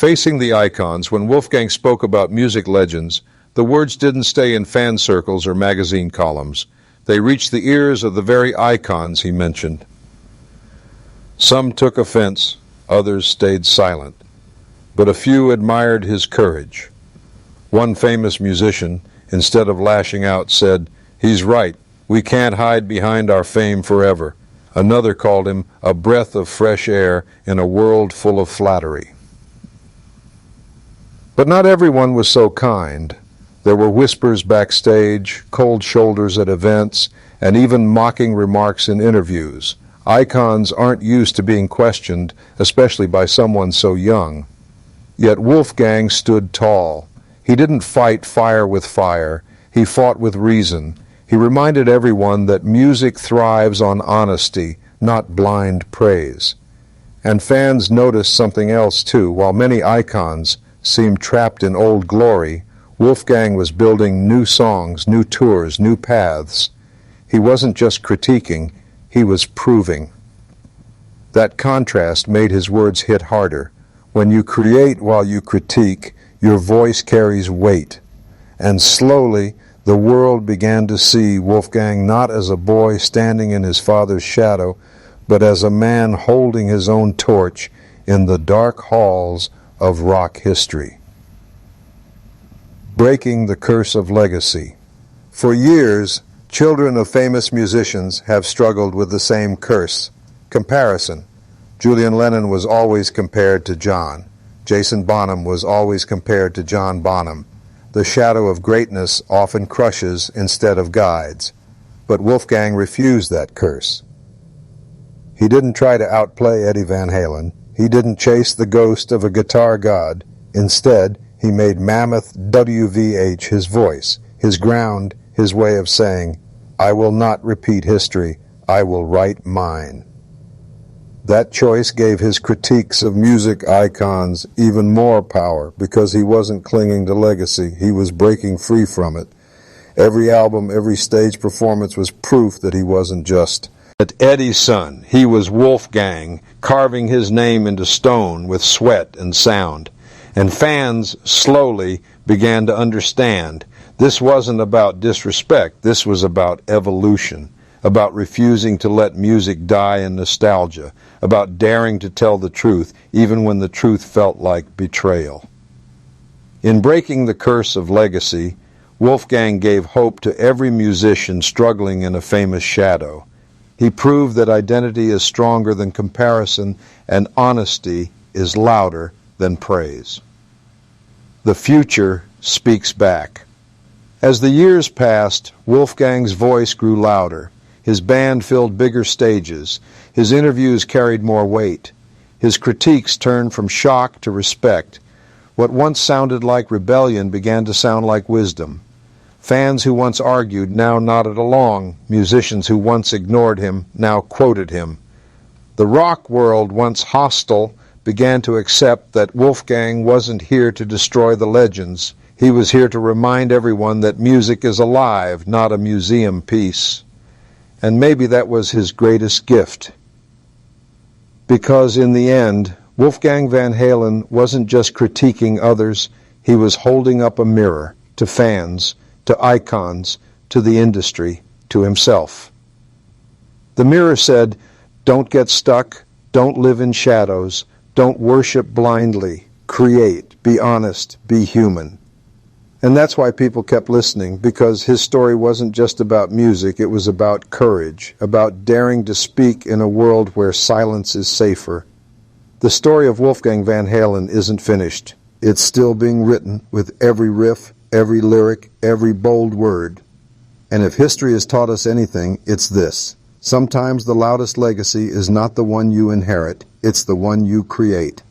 Facing the Icons, when Wolfgang spoke about music legends, the words didn't stay in fan circles or magazine columns. They reached the ears of the very icons he mentioned. Some took offense, others stayed silent, but a few admired his courage. One famous musician, instead of lashing out, said, "He's right, we can't hide behind our fame forever." Another called him a breath of fresh air in a world full of flattery. But not everyone was so kind. There were whispers backstage, cold shoulders at events, and even mocking remarks in interviews. Icons aren't used to being questioned, especially by someone so young. Yet Wolfgang stood tall. He didn't fight fire with fire. He fought with reason. He reminded everyone that music thrives on honesty, not blind praise. And fans noticed something else too. While many icons seemed trapped in old glory, Wolfgang was building new songs, new tours, new paths. He wasn't just critiquing, he was proving. That contrast made his words hit harder. When you create while you critique, your voice carries weight. And slowly, the world began to see Wolfgang not as a boy standing in his father's shadow, but as a man holding his own torch in the dark halls of rock history. Breaking the curse of legacy. For years, children of famous musicians have struggled with the same curse: comparison. Julian Lennon was always compared to John. Jason Bonham was always compared to John Bonham. The shadow of greatness often crushes instead of guides. But Wolfgang refused that curse. He didn't try to outplay Eddie Van Halen. He didn't chase the ghost of a guitar god. Instead, he made Mammoth WVH his voice, his ground, his way of saying, "I will not repeat history, I will write mine." That choice gave his critiques of music icons even more power, because he wasn't clinging to legacy, he was breaking free from it. Every album, every stage performance was proof that he wasn't just Eddie's son. He was Wolfgang, carving his name into stone with sweat and sound. And fans slowly began to understand this wasn't about disrespect, this was about evolution, about refusing to let music die in nostalgia, about daring to tell the truth even when the truth felt like betrayal. In breaking the curse of legacy, Wolfgang gave hope to every musician struggling in a famous shadow. He proved that identity is stronger than comparison and honesty is louder than praise. The future speaks back. As the years passed, Wolfgang's voice grew louder. His band filled bigger stages. His interviews carried more weight. His critiques turned from shock to respect. What once sounded like rebellion began to sound like wisdom. Fans who once argued now nodded along. Musicians who once ignored him now quoted him. The rock world, once hostile, began to accept that Wolfgang wasn't here to destroy the legends. He was here to remind everyone that music is alive, not a museum piece. And maybe that was his greatest gift. Because in the end, Wolfgang Van Halen wasn't just critiquing others, he was holding up a mirror to fans, to icons, to the industry, to himself. The mirror said, "Don't get stuck, don't live in shadows, don't worship blindly, create, be honest, be human." And that's why people kept listening, because his story wasn't just about music, it was about courage, about daring to speak in a world where silence is safer. The story of Wolfgang Van Halen isn't finished. It's still being written with every riff, every lyric, every bold word. And if history has taught us anything, it's this: sometimes the loudest legacy is not the one you inherit, it's the one you create.